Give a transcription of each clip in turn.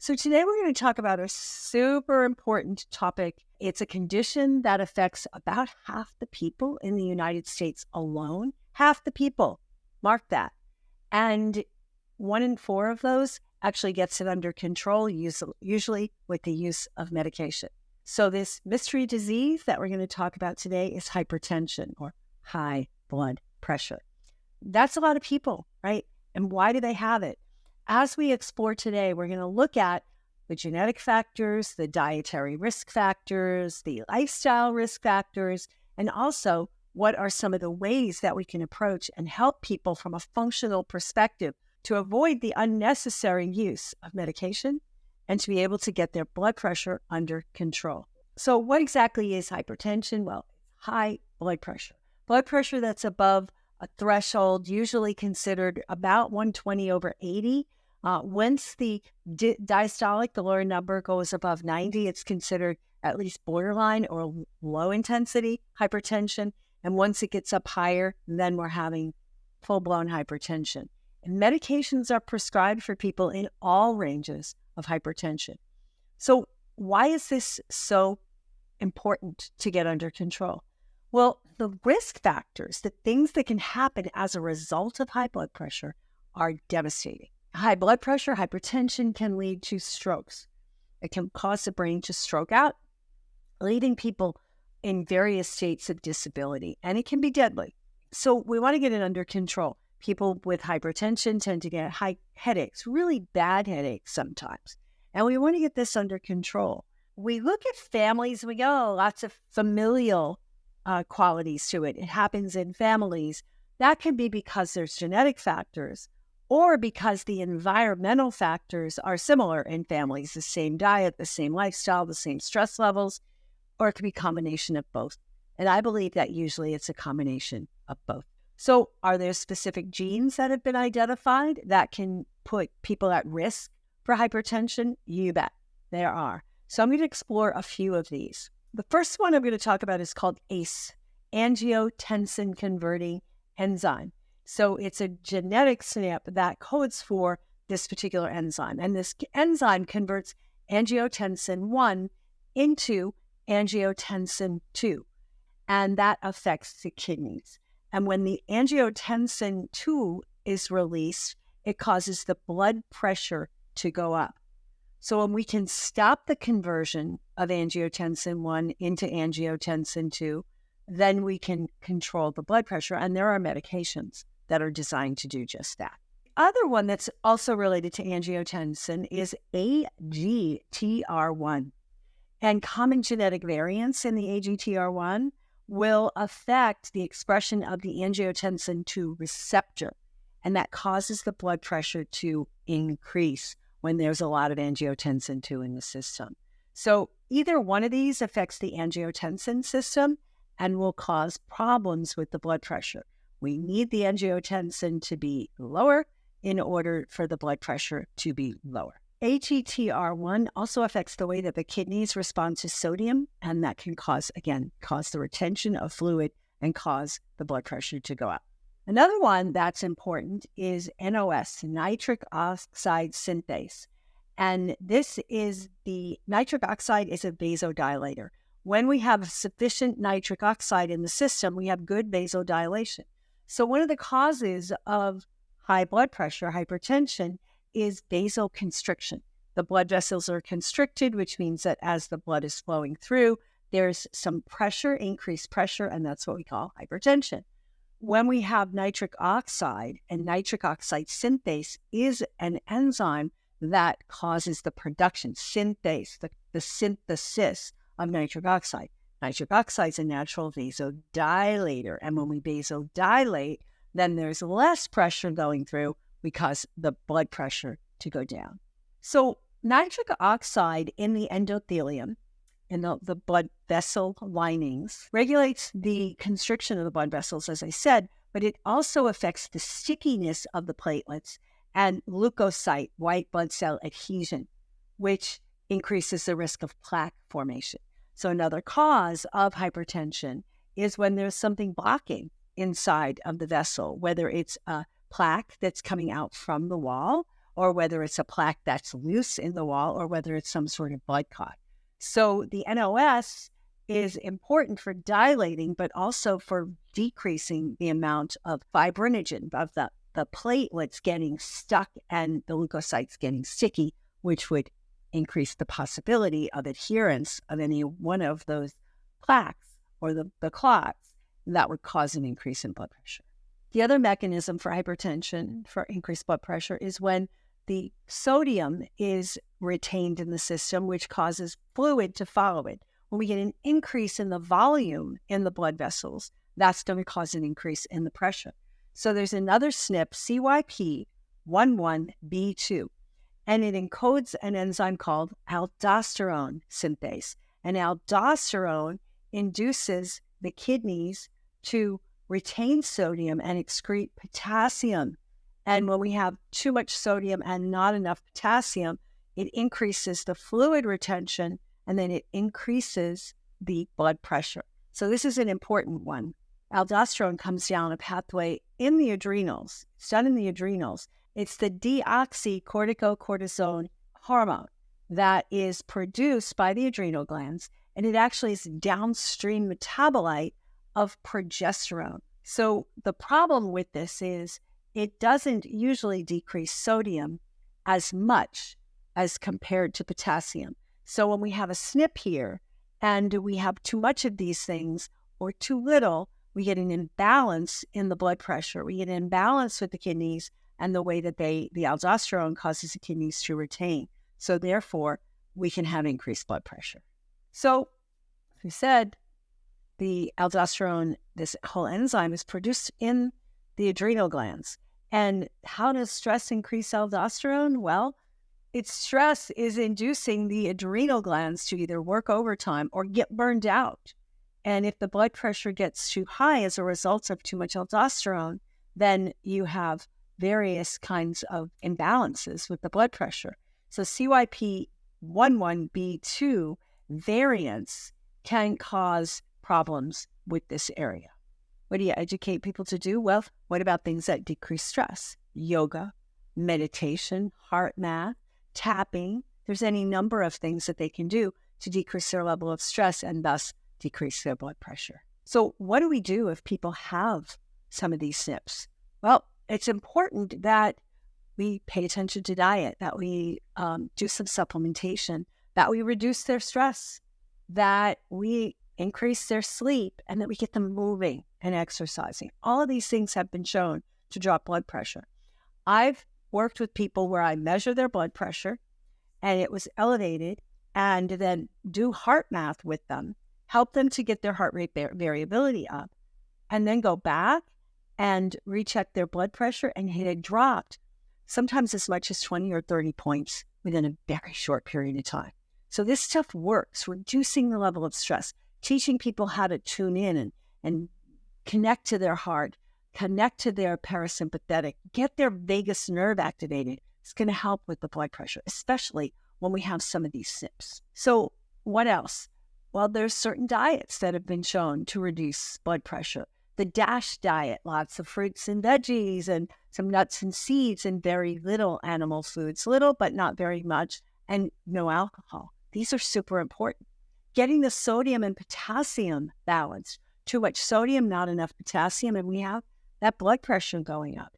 So today we're going to talk about a super important topic. It's a condition that affects about half the people in the United States alone. Half the people, mark that. And 1 in 4 of those actually gets it under control, usually with the use of medication. So this mystery disease that we're going to talk about today is hypertension or high blood pressure. That's a lot of people, right? And why do they have it? As we explore today, we're going to look at the genetic factors, the dietary risk factors, the lifestyle risk factors, and also what are some of the ways that we can approach and help people from a functional perspective to avoid the unnecessary use of medication and to be able to get their blood pressure under control. So what exactly is hypertension? Well, high blood pressure. Blood pressure that's above a threshold usually considered about 120/80. Once the diastolic, the lower number, goes above 90, it's considered at least borderline or low intensity hypertension. And once it gets up higher, then we're having full-blown hypertension. And medications are prescribed for people in all ranges of hypertension. So why is this so important to get under control? Well, the risk factors, the things that can happen as a result of high blood pressure, are devastating. High blood pressure, hypertension can lead to strokes. It can cause the brain to stroke out, leaving people in various states of disability, and it can be deadly. So we want to get it under control. People with hypertension tend to get high headaches, really bad headaches sometimes, and we want to get this under control. We look at families and we go, lots of familial qualities to it. It happens in families. That can be because there's genetic factors or because the environmental factors are similar in families, the same diet, the same lifestyle, the same stress levels, or it could be a combination of both. And I believe that usually it's a combination of both. So are there specific genes that have been identified that can put people at risk for hypertension? You bet, there are. So I'm going to explore a few of these. The first one I'm going to talk about is called ACE, angiotensin converting enzyme. So it's a genetic SNP that codes for this particular enzyme. And this enzyme converts angiotensin 1 into angiotensin 2. And that affects the kidneys. And when the angiotensin 2 is released, it causes the blood pressure to go up. So when we can stop the conversion of angiotensin 1 into angiotensin 2, then we can control the blood pressure. And there are medications that are designed to do just that. The other one that's also related to angiotensin is AGTR1. And common genetic variants in the AGTR1 will affect the expression of the angiotensin 2 receptor. And that causes the blood pressure to increase when there's a lot of angiotensin 2 in the system. So either one of these affects the angiotensin system and will cause problems with the blood pressure. We need the angiotensin to be lower in order for the blood pressure to be lower. AGTR1 also affects the way that the kidneys respond to sodium, and that can cause the retention of fluid and cause the blood pressure to go up. Another one that's important is NOS, nitric oxide synthase. And the nitric oxide is a vasodilator. When we have sufficient nitric oxide in the system, we have good vasodilation. So one of the causes of high blood pressure, hypertension, is vasoconstriction. The blood vessels are constricted, which means that as the blood is flowing through, there's some pressure, increased pressure, and that's what we call hypertension. When we have nitric oxide, and nitric oxide synthase is an enzyme that causes the production, synthase, the synthesis of nitric oxide. Nitric oxide is a natural vasodilator, and when we vasodilate, then there's less pressure going through. We cause the blood pressure to go down. So nitric oxide in the endothelium, in the blood vessel linings, regulates the constriction of the blood vessels, as I said, but it also affects the stickiness of the platelets and leukocyte, white blood cell adhesion, which increases the risk of plaque formation. So another cause of hypertension is when there's something blocking inside of the vessel, whether it's a plaque that's coming out from the wall or whether it's a plaque that's loose in the wall, or whether it's some sort of blood clot. So the NOS is important for dilating, but also for decreasing the amount of fibrinogen, of the platelets getting stuck and the leukocytes getting sticky, which would increase the possibility of adherence of any one of those plaques or the clots that would cause an increase in blood pressure. The other mechanism for hypertension, for increased blood pressure, is when the sodium is retained in the system, which causes fluid to follow it. When we get an increase in the volume in the blood vessels, that's going to cause an increase in the pressure. So there's another SNP, CYP11B2, and it encodes an enzyme called aldosterone synthase. And aldosterone induces the kidneys to retain sodium and excrete potassium. And when we have too much sodium and not enough potassium, it increases the fluid retention, and then it increases the blood pressure. So this is an important one. Aldosterone comes down a pathway in the adrenals. It's done in the adrenals. It's the deoxycorticocortisone hormone that is produced by the adrenal glands, and it actually is a downstream metabolite of progesterone. So the problem with this is it doesn't usually decrease sodium as much as compared to potassium. So when we have a SNP here and we have too much of these things or too little, we get an imbalance in the blood pressure. We get an imbalance with the kidneys and the way that the aldosterone causes the kidneys to retain. So therefore, we can have increased blood pressure. So, as we said, the aldosterone, this whole enzyme, is produced in the adrenal glands. And how does stress increase aldosterone? Well, its stress is inducing the adrenal glands to either work overtime or get burned out. And if the blood pressure gets too high as a result of too much aldosterone, then you have various kinds of imbalances with the blood pressure. So CYP11B2 variants can cause problems with this area. What do you educate people to do? Well, what about things that decrease stress? Yoga, meditation, heart math, tapping. There's any number of things that they can do to decrease their level of stress and thus decrease their blood pressure. So what do we do if people have some of these SNPs? Well, it's important that we pay attention to diet, that we do some supplementation, that we reduce their stress, that we increase their sleep, and that we get them moving and exercising. All of these things have been shown to drop blood pressure. I've worked with people where I measure their blood pressure and it was elevated, and then do heart math with them, help them to get their heart rate variability up, and then go back and recheck their blood pressure, and it had dropped sometimes as much as 20 or 30 points within a very short period of time. So this stuff works, reducing the level of stress, teaching people how to tune in and connect to their heart, connect to their parasympathetic, get their vagus nerve activated. It's going to help with the blood pressure, especially when we have some of these SNPs. So what else? Well, there's certain diets that have been shown to reduce blood pressure. The DASH diet, lots of fruits and veggies and some nuts and seeds and very little animal foods, little but not very much, and no alcohol. These are super important. Getting the sodium and potassium balanced. Too much sodium, not enough potassium, and we have that blood pressure going up.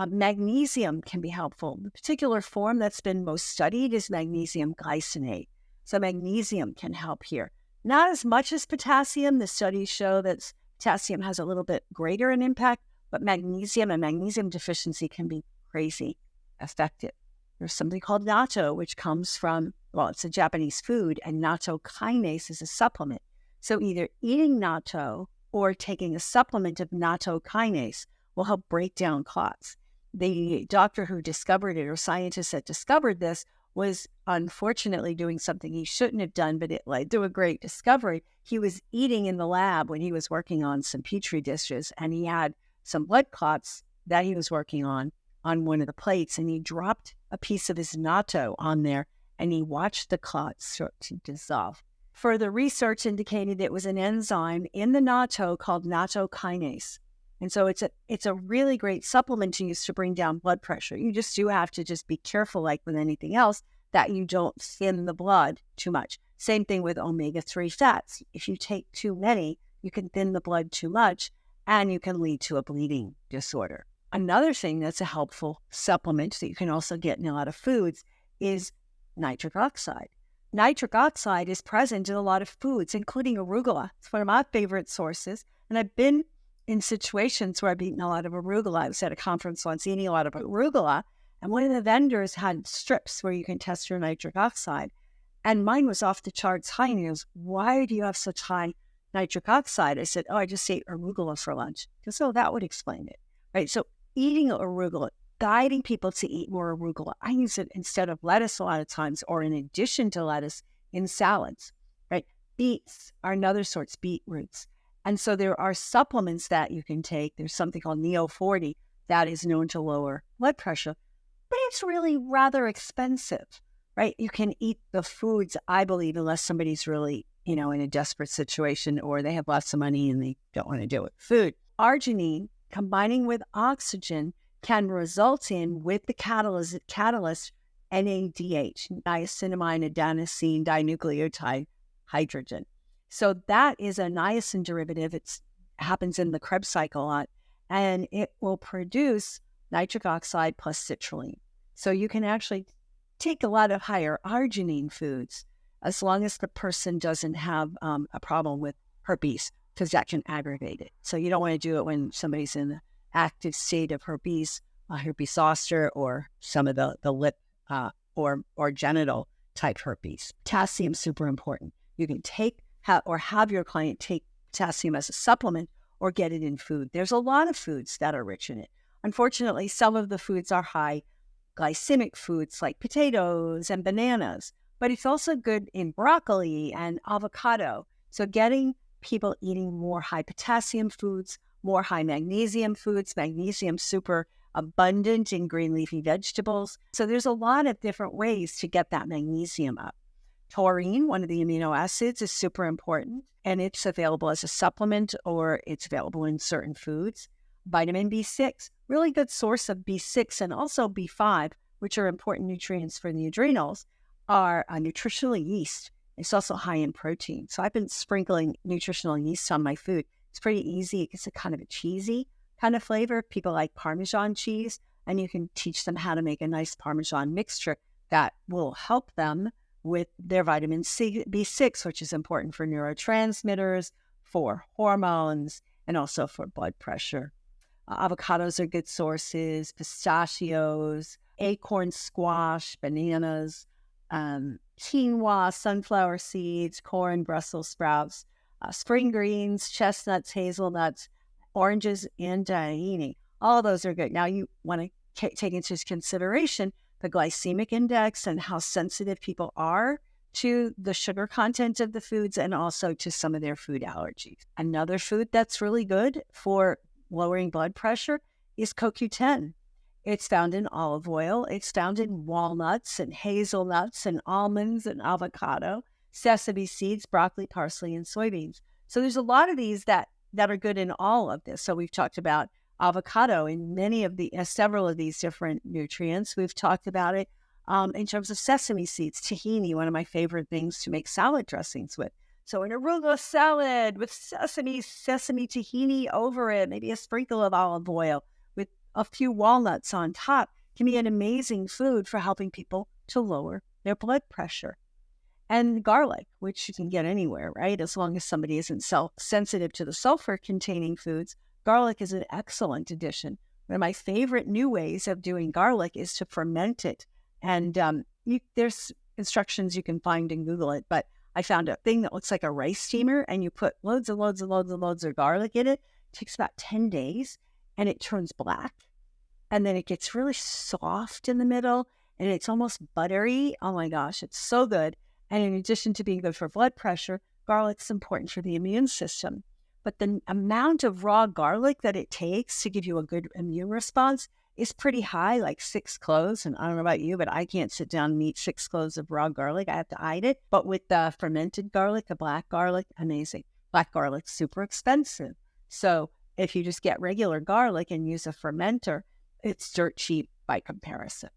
Magnesium can be helpful. The particular form that's been most studied is magnesium glycinate. So magnesium can help here. Not as much as potassium. The studies show that potassium has a little bit greater an impact, but magnesium and magnesium deficiency can be crazy effective. There's something called natto, which comes from, well, it's a Japanese food, and natto kinase is a supplement. So either eating natto or taking a supplement of natto kinase will help break down clots. The doctor who discovered it, or scientist that discovered this, was unfortunately doing something he shouldn't have done, but it led to a great discovery. He was eating in the lab when he was working on some petri dishes, and he had some blood clots that he was working on one of the plates, and he dropped a piece of his natto on there, and he watched the clots start to dissolve. Further research indicated it was an enzyme in the natto called natto kinase. And so it's a really great supplement to use to bring down blood pressure. You just do have to just be careful, like with anything else, that you don't thin the blood too much. Same thing with omega-3 fats. If you take too many, you can thin the blood too much, and you can lead to a bleeding disorder. Another thing that's a helpful supplement that you can also get in a lot of foods is nitric oxide. Nitric oxide is present in a lot of foods, including arugula. It's one of my favorite sources. And I've been in situations where I've eaten a lot of arugula. I was at a conference once eating a lot of arugula, and one of the vendors had strips where you can test your nitric oxide. And mine was off the charts high. And he goes, "Why do you have such high nitric oxide?" I said, "Oh, I just ate arugula for lunch." He goes, "Oh, that would explain it." Right? So eating arugula, guiding people to eat more arugula. I use it instead of lettuce a lot of times, or in addition to lettuce in salads, right? Beets are another source, beetroots. And so there are supplements that you can take. There's something called Neo 40 that is known to lower blood pressure, but it's really rather expensive, right? You can eat the foods, I believe, unless somebody's really, in a desperate situation or they have lots of money and they don't want to do it. Food. Arginine combining with oxygen can result in, with the catalyst NADH, niacinamide adenosine dinucleotide hydrogen. So that is a niacin derivative. It happens in the Krebs cycle a lot, and it will produce nitric oxide plus citrulline. So you can actually take a lot of higher arginine foods as long as the person doesn't have a problem with herpes, because that can aggravate it. So you don't want to do it when somebody's in the active state of herpes zoster, or some of the lip or genital type herpes. Potassium is super important. You can take or have your client take potassium as a supplement or get it in food. There's a lot of foods that are rich in it. Unfortunately, some of the foods are high glycemic foods like potatoes and bananas, but it's also good in broccoli and avocado. So getting people eating more high potassium foods, more high magnesium foods. Magnesium super abundant in green leafy vegetables. So there's a lot of different ways to get that magnesium up. Taurine, one of the amino acids, is super important, and it's available as a supplement or it's available in certain foods. Vitamin B6, really good source of B6 and also B5, which are important nutrients for the adrenals, are nutritional yeast. It's also high in protein. So I've been sprinkling nutritional yeast on my food. It's pretty easy. It's a kind of a cheesy kind of flavor. People like Parmesan cheese, and you can teach them how to make a nice Parmesan mixture that will help them with their vitamin B6, which is important for neurotransmitters, for hormones, and also for blood pressure. Avocados are good sources, pistachios, acorn squash, bananas, quinoa, sunflower seeds, corn, Brussels sprouts, spring greens, chestnuts, hazelnuts, oranges, and tahini. All those are good. Now you want to take into consideration the glycemic index and how sensitive people are to the sugar content of the foods and also to some of their food allergies. Another food that's really good for lowering blood pressure is CoQ10. It's found in olive oil. It's found in walnuts and hazelnuts and almonds and avocado, sesame seeds, broccoli, parsley, and soybeans. So there's a lot of these that are good in all of this. So we've talked about avocado in many of the several of these different nutrients. We've talked about it in terms of sesame seeds, tahini, one of my favorite things to make salad dressings with. So an arugula salad with sesame tahini over it, maybe a sprinkle of olive oil with a few walnuts on top, can be an amazing food for helping people to lower their blood pressure. And garlic, which you can get anywhere, right? As long as somebody isn't sensitive to the sulfur-containing foods, garlic is an excellent addition. One of my favorite new ways of doing garlic is to ferment it. And there's instructions you can find and Google it, but I found a thing that looks like a rice steamer, and you put loads and loads and loads and loads of garlic in it. It takes about 10 days, and it turns black. And then it gets really soft in the middle, and it's almost buttery. Oh my gosh, it's so good. And in addition to being good for blood pressure, garlic's important for the immune system. But the amount of raw garlic that it takes to give you a good immune response is pretty high, like 6 cloves. And I don't know about you, but I can't sit down and eat 6 cloves of raw garlic. I have to hide it. But with the fermented garlic, the black garlic, amazing. Black garlic's super expensive. So If you just get regular garlic and use a fermenter, it's dirt cheap by comparison.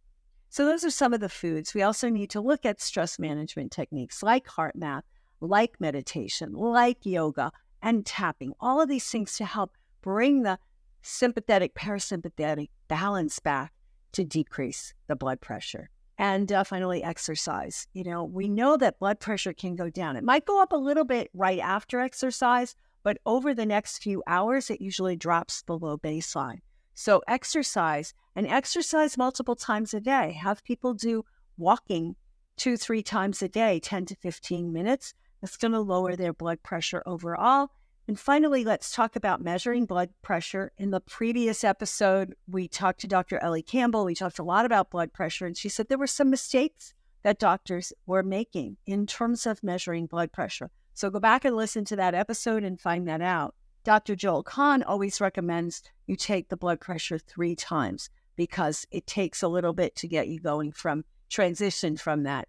So those are some of the foods. We also need to look at stress management techniques like heart math, like meditation, like yoga, and tapping. All of these things to help bring the sympathetic, parasympathetic balance back to decrease the blood pressure. And finally, exercise. We know that blood pressure can go down. It might go up a little bit right after exercise, but over the next few hours, it usually drops below baseline. So exercise, and exercise multiple times a day. Have people do walking 2-3 times a day, 10 to 15 minutes. That's going to lower their blood pressure overall. And finally, let's talk about measuring blood pressure. In the previous episode, we talked to Dr. Ellie Campbell. We talked a lot about blood pressure, and she said there were some mistakes that doctors were making in terms of measuring blood pressure. So go back and listen to that episode and find that out. Dr. Joel Kahn always recommends you take the blood pressure 3 times because it takes a little bit to get you going from transition from that,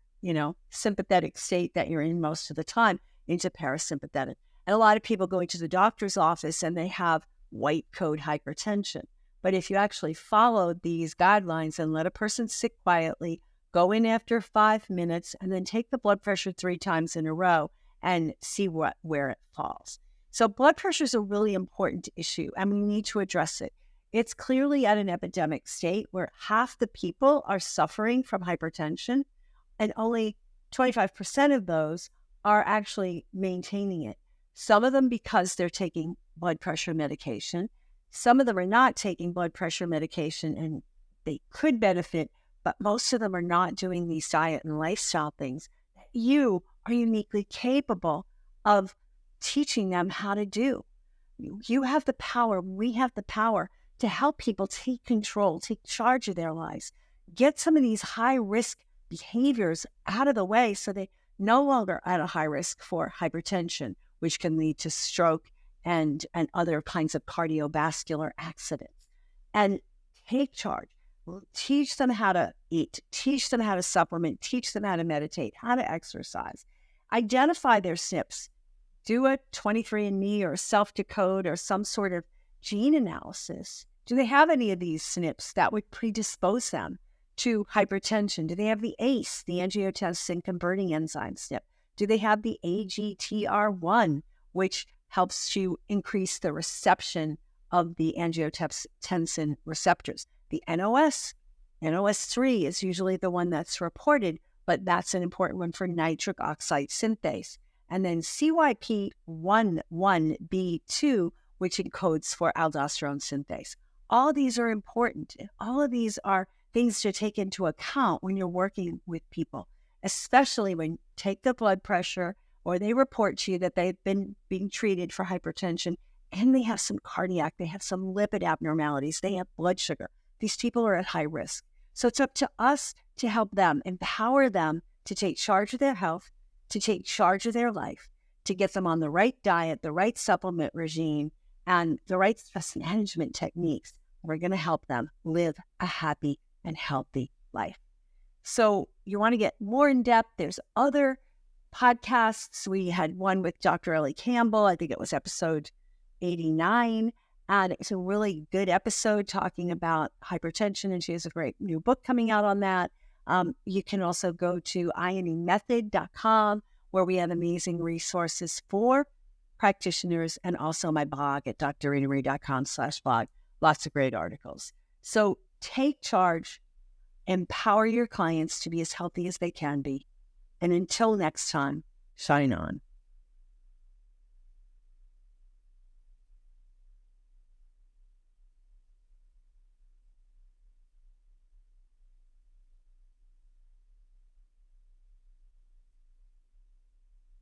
sympathetic state that you're in most of the time into parasympathetic. And a lot of people go into the doctor's office and they have white coat hypertension. But if you actually follow these guidelines and let a person sit quietly, go in after 5 minutes, and then take the blood pressure 3 times in a row and see where it falls. So blood pressure is a really important issue, and we need to address it. It's clearly at an epidemic state where half the people are suffering from hypertension, and only 25% of those are actually maintaining it. Some of them because they're taking blood pressure medication. Some of them are not taking blood pressure medication, and they could benefit, but most of them are not doing these diet and lifestyle things that you are uniquely capable of teaching them how to do. You have the power, we have the power to help people take control, take charge of their lives, get some of these high-risk behaviors out of the way so they no longer at a high risk for hypertension, which can lead to stroke and other kinds of cardiovascular accidents. And take charge. Teach them how to eat, teach them how to supplement, teach them how to meditate, how to exercise. Identify their SNPs. Do a 23andMe or self-decode or some sort of gene analysis. Do they have any of these SNPs that would predispose them to hypertension? Do they have the ACE, the angiotensin converting enzyme SNP? Do they have the AGTR1, which helps you increase the reception of the angiotensin receptors? The NOS3 is usually the one that's reported, but that's an important one for nitric oxide synthase. And then CYP11B2, which encodes for aldosterone synthase. All of these are important. All of these are things to take into account when you're working with people, especially when you take the blood pressure or they report to you that they've been being treated for hypertension and they have some cardiac, they have some lipid abnormalities, they have blood sugar. These people are at high risk. So it's up to us to help them, empower them to take charge of their health, to take charge of their life, to get them on the right diet, the right supplement regime, and the right stress management techniques. We're going to help them live a happy and healthy life. So you want to get more in depth, there's other podcasts. We had one with Dr. Ellie Campbell. I think it was episode 89. And it's a really good episode talking about hypertension. And she has a great new book coming out on that. You can also go to ionemethod.com, where we have amazing resources for practitioners, and also my blog at drritamarie.com/blog. Lots of great articles. So take charge, empower your clients to be as healthy as they can be. And until next time, shine on.